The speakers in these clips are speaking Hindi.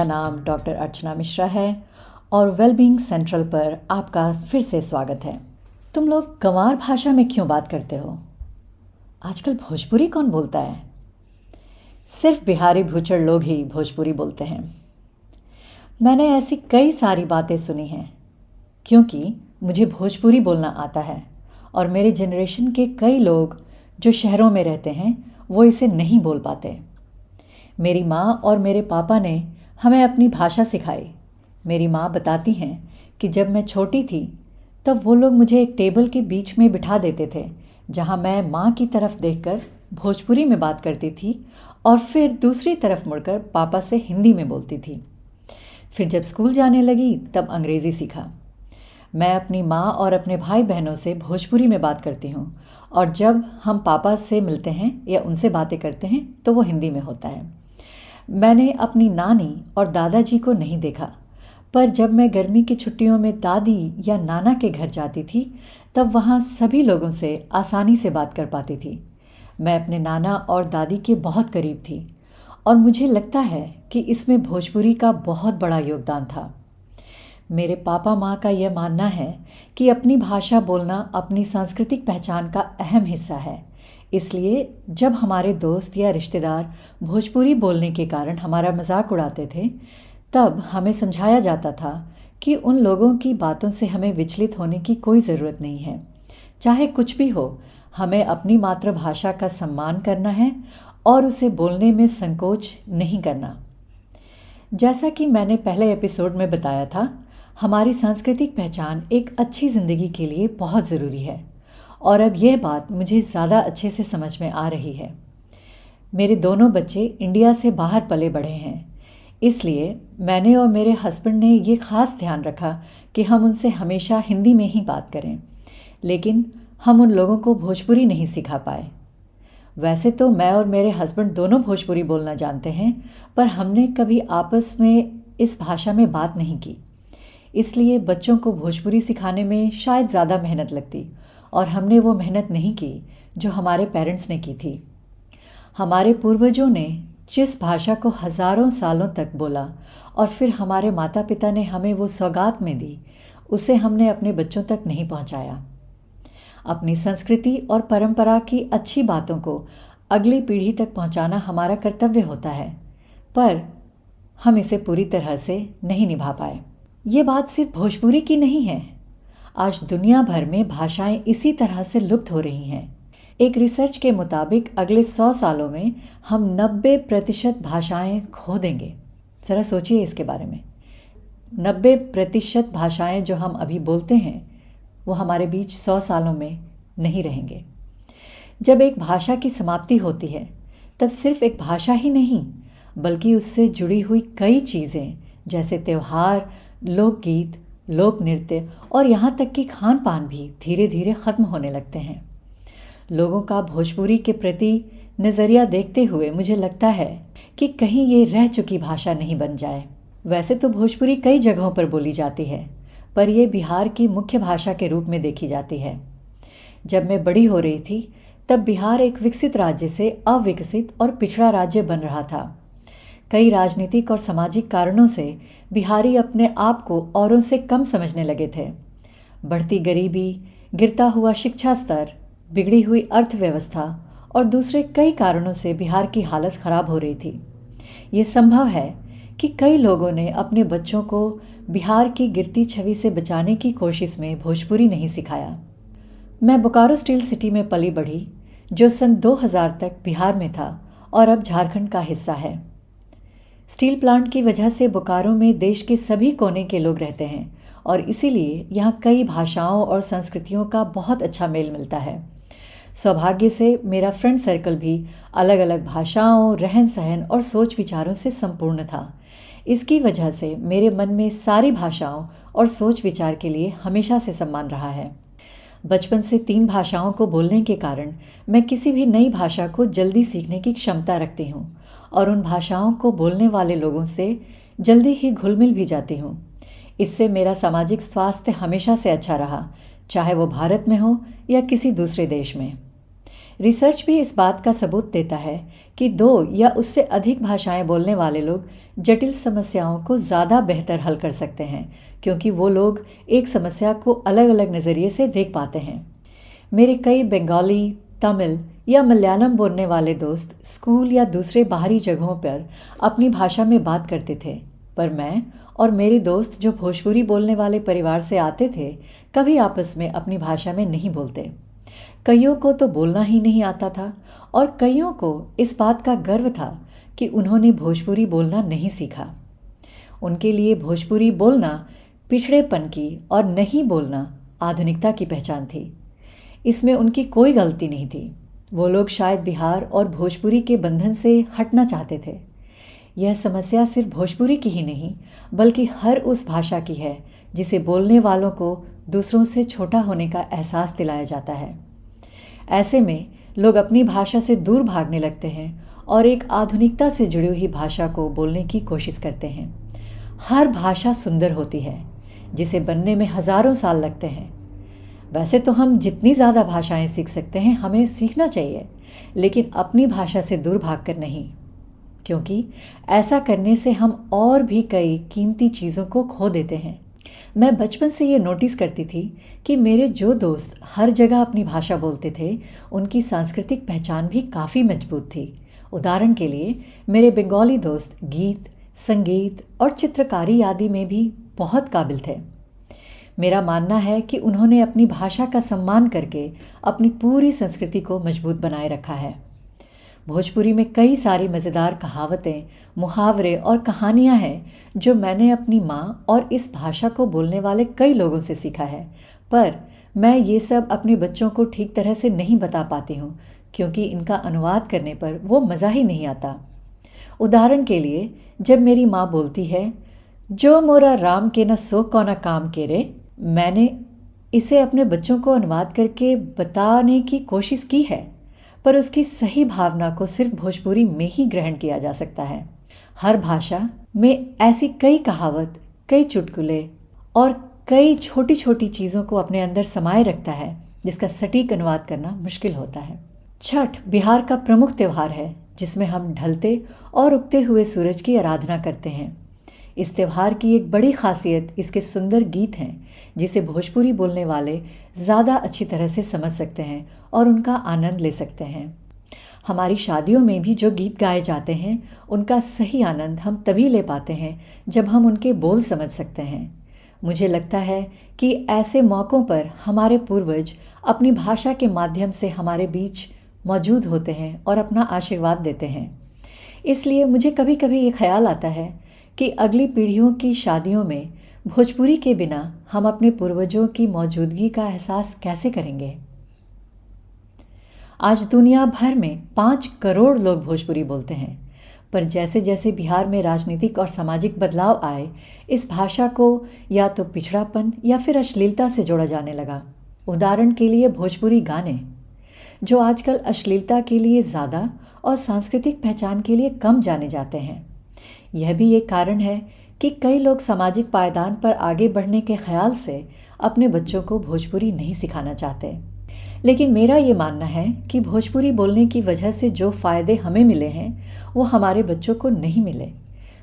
मेरा नाम डॉक्टर अर्चना मिश्रा है और वेलबींग सेंट्रल पर आपका फिर से स्वागत है। तुम लोग गंवार भाषा में क्यों बात करते हो? आजकल भोजपुरी कौन बोलता है? सिर्फ बिहारी भूचड़ लोग ही भोजपुरी बोलते हैं। मैंने ऐसी कई सारी बातें सुनी हैं क्योंकि मुझे भोजपुरी बोलना आता है और मेरे जनरेशन के कई लोग जो शहरों में रहते हैं वो इसे नहीं बोल पाते। मेरी माँ और मेरे पापा ने हमें अपनी भाषा सिखाई। मेरी माँ बताती हैं कि जब मैं छोटी थी तब वो लोग मुझे एक टेबल के बीच में बिठा देते थे जहाँ मैं माँ की तरफ देखकर भोजपुरी में बात करती थी और फिर दूसरी तरफ मुड़कर पापा से हिंदी में बोलती थी। फिर जब स्कूल जाने लगी तब अंग्रेज़ी सीखा। मैं अपनी माँ और अपने भाई बहनों से भोजपुरी में बात करती हूँ और जब हम पापा से मिलते हैं या उनसे बातें करते हैं तो वो हिंदी में होता है। मैंने अपनी नानी और दादाजी को नहीं देखा, पर जब मैं गर्मी की छुट्टियों में दादी या नाना के घर जाती थी तब वहाँ सभी लोगों से आसानी से बात कर पाती थी। मैं अपने नाना और दादी के बहुत करीब थी और मुझे लगता है कि इसमें भोजपुरी का बहुत बड़ा योगदान था। मेरे पापा माँ का यह मानना है कि अपनी भाषा बोलना अपनी सांस्कृतिक पहचान का अहम हिस्सा है। इसलिए जब हमारे दोस्त या रिश्तेदार भोजपुरी बोलने के कारण हमारा मजाक उड़ाते थे तब हमें समझाया जाता था कि उन लोगों की बातों से हमें विचलित होने की कोई ज़रूरत नहीं है। चाहे कुछ भी हो, हमें अपनी मातृभाषा का सम्मान करना है और उसे बोलने में संकोच नहीं करना। जैसा कि मैंने पहले एपिसोड में बताया था, हमारी सांस्कृतिक पहचान एक अच्छी ज़िंदगी के लिए बहुत ज़रूरी है और अब यह बात मुझे ज़्यादा अच्छे से समझ में आ रही है। मेरे दोनों बच्चे इंडिया से बाहर पले बढ़े हैं, इसलिए मैंने और मेरे हस्बैंड ने ये ख़ास ध्यान रखा कि हम उनसे हमेशा हिंदी में ही बात करें, लेकिन हम उन लोगों को भोजपुरी नहीं सिखा पाए। वैसे तो मैं और मेरे हस्बैंड दोनों भोजपुरी बोलना जानते हैं, पर हमने कभी आपस में इस भाषा में बात नहीं की, इसलिए बच्चों को भोजपुरी सिखाने में शायद ज़्यादा मेहनत लगती और हमने वो मेहनत नहीं की जो हमारे पेरेंट्स ने की थी। हमारे पूर्वजों ने जिस भाषा को हज़ारों सालों तक बोला और फिर हमारे माता पिता ने हमें वो सौगात में दी, उसे हमने अपने बच्चों तक नहीं पहुंचाया। अपनी संस्कृति और परंपरा की अच्छी बातों को अगली पीढ़ी तक पहुंचाना हमारा कर्तव्य होता है, पर हम इसे पूरी तरह से नहीं निभा पाए। ये बात सिर्फ भोजपुरी की नहीं है। आज दुनिया भर में भाषाएं इसी तरह से लुप्त हो रही हैं। एक रिसर्च के मुताबिक अगले 100 सालों में हम 90% भाषाएं खो देंगे। ज़रा सोचिए इसके बारे में। 90% भाषाएं जो हम अभी बोलते हैं वो हमारे बीच 100 सालों में नहीं रहेंगे। जब एक भाषा की समाप्ति होती है तब सिर्फ एक भाषा ही नहीं बल्कि उससे जुड़ी हुई कई चीज़ें जैसे त्यौहार, लोकगीत, लोक नृत्य और यहाँ तक कि खान पान भी धीरे धीरे ख़त्म होने लगते हैं। लोगों का भोजपुरी के प्रति नज़रिया देखते हुए मुझे लगता है कि कहीं ये रह चुकी भाषा नहीं बन जाए। वैसे तो भोजपुरी कई जगहों पर बोली जाती है, पर यह बिहार की मुख्य भाषा के रूप में देखी जाती है। जब मैं बड़ी हो रही थी तब बिहार एक विकसित राज्य से अविकसित और पिछड़ा राज्य बन रहा था। कई राजनीतिक और सामाजिक कारणों से बिहारी अपने आप को औरों से कम समझने लगे थे। बढ़ती गरीबी, गिरता हुआ शिक्षा स्तर, बिगड़ी हुई अर्थव्यवस्था और दूसरे कई कारणों से बिहार की हालत ख़राब हो रही थी। ये संभव है कि कई लोगों ने अपने बच्चों को बिहार की गिरती छवि से बचाने की कोशिश में भोजपुरी नहीं सिखाया। मैं बोकारो स्टील सिटी में पली बढ़ी, जो सन 2000 तक बिहार में था और अब झारखंड का हिस्सा है। स्टील प्लांट की वजह से बोकारो में देश के सभी कोने के लोग रहते हैं और इसीलिए यहाँ कई भाषाओं और संस्कृतियों का बहुत अच्छा मेल मिलता है। सौभाग्य से मेरा फ्रेंड सर्कल भी अलग अलग भाषाओं, रहन सहन और सोच विचारों से संपूर्ण था। इसकी वजह से मेरे मन में सारी भाषाओं और सोच विचार के लिए हमेशा से सम्मान रहा है। बचपन से 3 भाषाओं को बोलने के कारण मैं किसी भी नई भाषा को जल्दी सीखने की क्षमता रखती हूँ और उन भाषाओं को बोलने वाले लोगों से जल्दी ही घुल मिल भी जाती हूँ। इससे मेरा सामाजिक स्वास्थ्य हमेशा से अच्छा रहा, चाहे वो भारत में हो या किसी दूसरे देश में। रिसर्च भी इस बात का सबूत देता है कि 2 या उससे अधिक भाषाएं बोलने वाले लोग जटिल समस्याओं को ज़्यादा बेहतर हल कर सकते हैं, क्योंकि वो लोग एक समस्या को अलग अलग नज़रिए से देख पाते हैं। मेरे कई बंगाली, तमिल या मलयालम बोलने वाले दोस्त स्कूल या दूसरे बाहरी जगहों पर अपनी भाषा में बात करते थे, पर मैं और मेरे दोस्त जो भोजपुरी बोलने वाले परिवार से आते थे, कभी आपस में अपनी भाषा में नहीं बोलते। कईयों को तो बोलना ही नहीं आता था और कईयों को इस बात का गर्व था कि उन्होंने भोजपुरी बोलना नहीं सीखा। उनके लिए भोजपुरी बोलना पिछड़ेपन की और नहीं बोलना आधुनिकता की पहचान थी। इसमें उनकी कोई गलती नहीं थी। वो लोग शायद बिहार और भोजपुरी के बंधन से हटना चाहते थे। यह समस्या सिर्फ भोजपुरी की ही नहीं, बल्कि हर उस भाषा की है जिसे बोलने वालों को दूसरों से छोटा होने का एहसास दिलाया जाता है। ऐसे में लोग अपनी भाषा से दूर भागने लगते हैं और एक आधुनिकता से जुड़ी हुई भाषा को बोलने की कोशिश करते हैं। हर भाषा सुंदर होती है, जिसे बनने में हज़ारों साल लगते हैं। वैसे तो हम जितनी ज़्यादा भाषाएं सीख सकते हैं हमें सीखना चाहिए, लेकिन अपनी भाषा से दूर भागकर नहीं, क्योंकि ऐसा करने से हम और भी कई कीमती चीज़ों को खो देते हैं। मैं बचपन से ये नोटिस करती थी कि मेरे जो दोस्त हर जगह अपनी भाषा बोलते थे, उनकी सांस्कृतिक पहचान भी काफ़ी मजबूत थी। उदाहरण के लिए मेरे बंगाली दोस्त गीत, संगीत और चित्रकारी आदि में भी बहुत काबिल थे। मेरा मानना है कि उन्होंने अपनी भाषा का सम्मान करके अपनी पूरी संस्कृति को मजबूत बनाए रखा है। भोजपुरी में कई सारी मज़ेदार कहावतें, मुहावरे और कहानियाँ हैं जो मैंने अपनी माँ और इस भाषा को बोलने वाले कई लोगों से सीखा है, पर मैं ये सब अपने बच्चों को ठीक तरह से नहीं बता पाती हूँ, क्योंकि इनका अनुवाद करने पर वो मज़ा ही नहीं आता। उदाहरण के लिए जब मेरी माँ बोलती है, जो मोरा राम के न सो कौना काम के रे, मैंने इसे अपने बच्चों को अनुवाद करके बताने की कोशिश की है, पर उसकी सही भावना को सिर्फ भोजपुरी में ही ग्रहण किया जा सकता है। हर भाषा में ऐसी कई कहावत, कई चुटकुले और कई छोटी छोटी चीज़ों को अपने अंदर समाये रखता है, जिसका सटीक अनुवाद करना मुश्किल होता है। छठ बिहार का प्रमुख त्यौहार है, जिसमें हम ढलते और उगते हुए सूरज की आराधना करते हैं। इस त्यौहार की एक बड़ी खासियत इसके सुंदर गीत हैं, जिसे भोजपुरी बोलने वाले ज़्यादा अच्छी तरह से समझ सकते हैं और उनका आनंद ले सकते हैं। हमारी शादियों में भी जो गीत गाए जाते हैं, उनका सही आनंद हम तभी ले पाते हैं जब हम उनके बोल समझ सकते हैं। मुझे लगता है कि ऐसे मौक़ों पर हमारे पूर्वज अपनी भाषा के माध्यम से हमारे बीच मौजूद होते हैं और अपना आशीर्वाद देते हैं। इसलिए मुझे कभी कभी ये ख्याल आता है कि अगली पीढ़ियों की शादियों में भोजपुरी के बिना हम अपने पूर्वजों की मौजूदगी का एहसास कैसे करेंगे। आज दुनिया भर में 5 करोड़ लोग भोजपुरी बोलते हैं, पर जैसे जैसे बिहार में राजनीतिक और सामाजिक बदलाव आए, इस भाषा को या तो पिछड़ापन या फिर अश्लीलता से जोड़ा जाने लगा। उदाहरण के लिए भोजपुरी गाने, जो आजकल अश्लीलता के लिए ज़्यादा और सांस्कृतिक पहचान के लिए कम जाने जाते हैं। यह भी एक कारण है कि कई लोग सामाजिक पायदान पर आगे बढ़ने के ख्याल से अपने बच्चों को भोजपुरी नहीं सिखाना चाहते। लेकिन मेरा ये मानना है कि भोजपुरी बोलने की वजह से जो फ़ायदे हमें मिले हैं, वो हमारे बच्चों को नहीं मिले।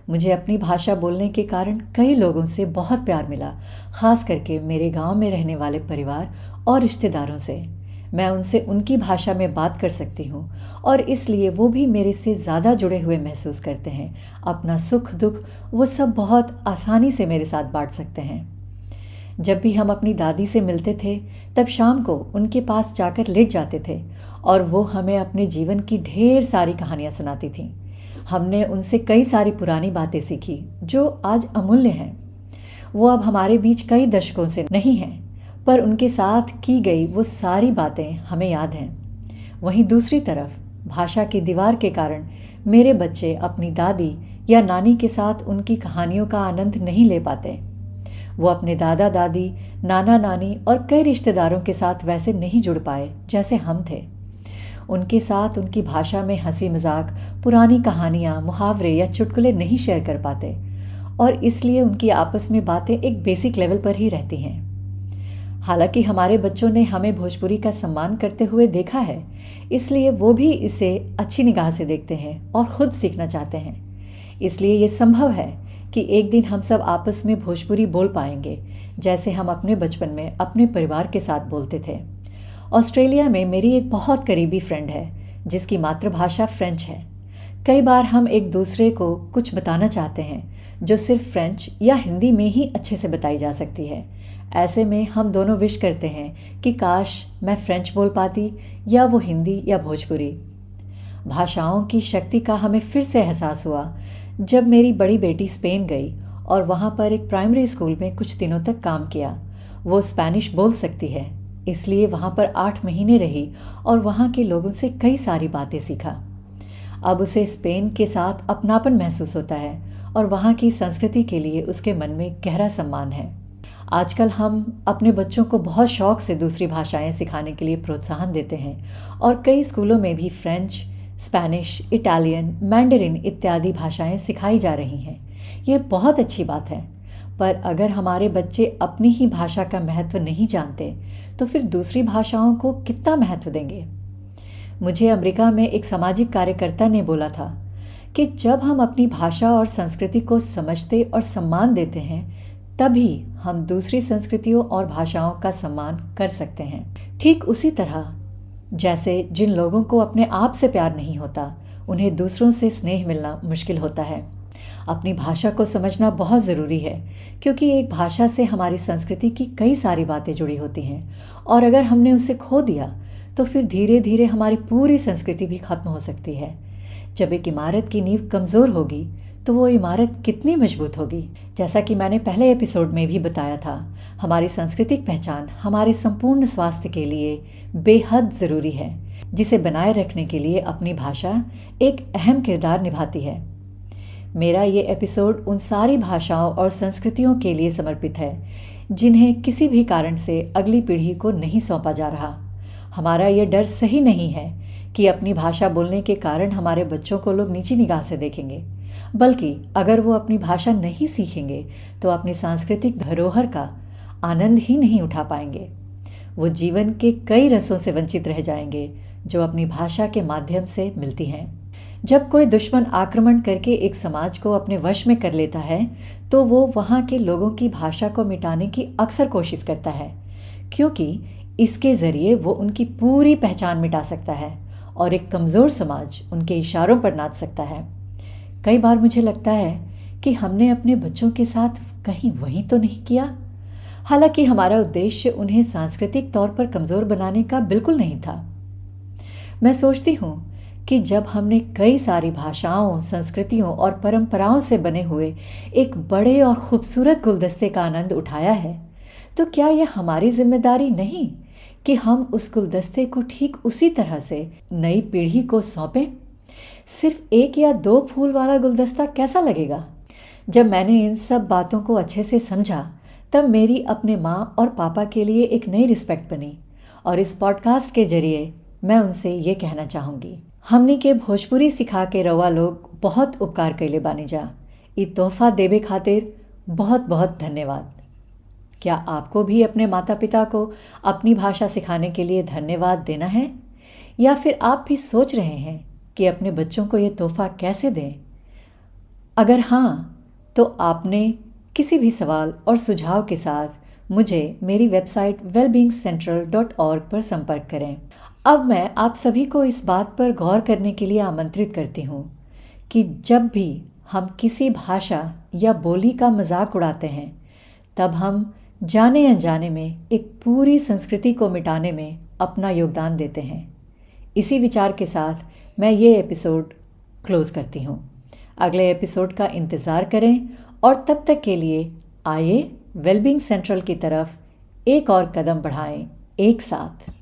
मुझे अपनी भाषा बोलने के कारण कई लोगों से बहुत प्यार मिला, ख़ास करके मेरे गांव में रहने वाले परिवार और रिश्तेदारों से। मैं उनसे उनकी भाषा में बात कर सकती हूँ और इसलिए वो भी मेरे से ज़्यादा जुड़े हुए महसूस करते हैं। अपना सुख दुख वो सब बहुत आसानी से मेरे साथ बांट सकते हैं। जब भी हम अपनी दादी से मिलते थे, तब शाम को उनके पास जाकर लेट जाते थे और वो हमें अपने जीवन की ढेर सारी कहानियाँ सुनाती थीं। हमने उनसे कई सारी पुरानी बातें सीखी जो आज अमूल्य हैं। वो अब हमारे बीच कई दशकों से नहीं हैं, पर उनके साथ की गई वो सारी बातें हमें याद हैं। वहीं दूसरी तरफ भाषा की दीवार के कारण मेरे बच्चे अपनी दादी या नानी के साथ उनकी कहानियों का आनंद नहीं ले पाते। वो अपने दादा दादी, नाना नानी और कई रिश्तेदारों के साथ वैसे नहीं जुड़ पाए जैसे हम थे। उनके साथ उनकी भाषा में हंसी मजाक, पुरानी कहानियाँ, मुहावरे या चुटकुले नहीं शेयर कर पाते और इसलिए उनकी आपस में बातें एक बेसिक लेवल पर ही रहती हैं। हालांकि हमारे बच्चों ने हमें भोजपुरी का सम्मान करते हुए देखा है, इसलिए वो भी इसे अच्छी निगाह से देखते हैं और ख़ुद सीखना चाहते हैं। इसलिए ये संभव है कि एक दिन हम सब आपस में भोजपुरी बोल पाएंगे, जैसे हम अपने बचपन में अपने परिवार के साथ बोलते थे। ऑस्ट्रेलिया में मेरी एक बहुत करीबी फ्रेंड है जिसकी मातृभाषा फ्रेंच है। कई बार हम एक दूसरे को कुछ बताना चाहते हैं जो सिर्फ फ्रेंच या हिंदी में ही अच्छे से बताई जा सकती है। ऐसे में हम दोनों विश करते हैं कि काश मैं फ्रेंच बोल पाती या वो हिंदी या भोजपुरी। भाषाओं की शक्ति का हमें फिर से एहसास हुआ जब मेरी बड़ी बेटी स्पेन गई और वहाँ पर एक प्राइमरी स्कूल में कुछ दिनों तक काम किया। वो स्पेनिश बोल सकती है, इसलिए वहाँ पर 8 महीने रही और वहाँ के लोगों से कई सारी बातें सीखा। अब उसे स्पेन के साथ अपनापन महसूस होता है और वहाँ की संस्कृति के लिए उसके मन में गहरा सम्मान है। आजकल हम अपने बच्चों को बहुत शौक से दूसरी भाषाएं सिखाने के लिए प्रोत्साहन देते हैं और कई स्कूलों में भी फ्रेंच, स्पेनिश, इटालियन, मैंडरिन इत्यादि भाषाएं सिखाई जा रही हैं। ये बहुत अच्छी बात है, पर अगर हमारे बच्चे अपनी ही भाषा का महत्व नहीं जानते तो फिर दूसरी भाषाओं को कितना महत्व देंगे। मुझे अमेरिका में एक सामाजिक कार्यकर्ता ने बोला था कि जब हम अपनी भाषा और संस्कृति को समझते और सम्मान देते हैं तभी हम दूसरी संस्कृतियों और भाषाओं का सम्मान कर सकते हैं। ठीक उसी तरह जैसे जिन लोगों को अपने आप से प्यार नहीं होता उन्हें दूसरों से स्नेह मिलना मुश्किल होता है। अपनी भाषा को समझना बहुत ज़रूरी है क्योंकि एक भाषा से हमारी संस्कृति की कई सारी बातें जुड़ी होती हैं और अगर हमने उसे खो दिया तो फिर धीरे धीरे हमारी पूरी संस्कृति भी खत्म हो सकती है। जब एक इमारत की नींव कमज़ोर होगी तो वो इमारत कितनी मजबूत होगी। जैसा कि मैंने पहले एपिसोड में भी बताया था, हमारी सांस्कृतिक पहचान हमारे संपूर्ण स्वास्थ्य के लिए बेहद ज़रूरी है, जिसे बनाए रखने के लिए अपनी भाषा एक अहम किरदार निभाती है। मेरा ये एपिसोड उन सारी भाषाओं और संस्कृतियों के लिए समर्पित है जिन्हें किसी भी कारण से अगली पीढ़ी को नहीं सौंपा जा रहा। हमारा ये डर सही नहीं है कि अपनी भाषा बोलने के कारण हमारे बच्चों को लोग नीची निगाह से देखेंगे, बल्कि अगर वो अपनी भाषा नहीं सीखेंगे तो अपनी सांस्कृतिक धरोहर का आनंद ही नहीं उठा पाएंगे। वो जीवन के कई रसों से वंचित रह जाएंगे जो अपनी भाषा के माध्यम से मिलती हैं। जब कोई दुश्मन आक्रमण करके एक समाज को अपने वश में कर लेता है तो वो वहाँ के लोगों की भाषा को मिटाने की अक्सर कोशिश करता है, क्योंकि इसके ज़रिए वो उनकी पूरी पहचान मिटा सकता है और एक कमज़ोर समाज उनके इशारों पर नाच सकता है। कई बार मुझे लगता है कि हमने अपने बच्चों के साथ कहीं वही तो नहीं किया। हालांकि हमारा उद्देश्य उन्हें सांस्कृतिक तौर पर कमज़ोर बनाने का बिल्कुल नहीं था। मैं सोचती हूँ कि जब हमने कई सारी भाषाओं, संस्कृतियों और परंपराओं से बने हुए एक बड़े और खूबसूरत गुलदस्ते का आनंद उठाया है, तो क्या यह हमारी जिम्मेदारी नहीं कि हम उस गुलदस्ते को ठीक उसी तरह से नई पीढ़ी को सौंपें? सिर्फ 1 या 2 फूल वाला गुलदस्ता कैसा लगेगा? जब मैंने इन सब बातों को अच्छे से समझा तब मेरी अपने माँ और पापा के लिए एक नई रिस्पेक्ट बनी और इस पॉडकास्ट के जरिए मैं उनसे ये कहना चाहूँगी, हमनी के भोजपुरी सिखा के रवा लोग बहुत उपकार कैले बानी जा। ई तोहफा देवे खातिर बहुत बहुत धन्यवाद। क्या आपको भी अपने माता पिता को अपनी भाषा सिखाने के लिए धन्यवाद देना है, या फिर आप भी सोच रहे हैं कि अपने बच्चों को ये तोहफा कैसे दें? अगर हाँ, तो आपने किसी भी सवाल और सुझाव के साथ मुझे मेरी वेबसाइट wellbeingcentral.org पर संपर्क करें। अब मैं आप सभी को इस बात पर गौर करने के लिए आमंत्रित करती हूँ कि जब भी हम किसी भाषा या बोली का मजाक उड़ाते हैं तब हम जाने अनजाने में एक पूरी संस्कृति को मिटाने में अपना योगदान देते हैं। इसी विचार के साथ मैं ये एपिसोड क्लोज़ करती हूँ। अगले एपिसोड का इंतज़ार करें और तब तक के लिए आइए वेलबींग सेंट्रल की तरफ एक और कदम बढ़ाएं एक साथ।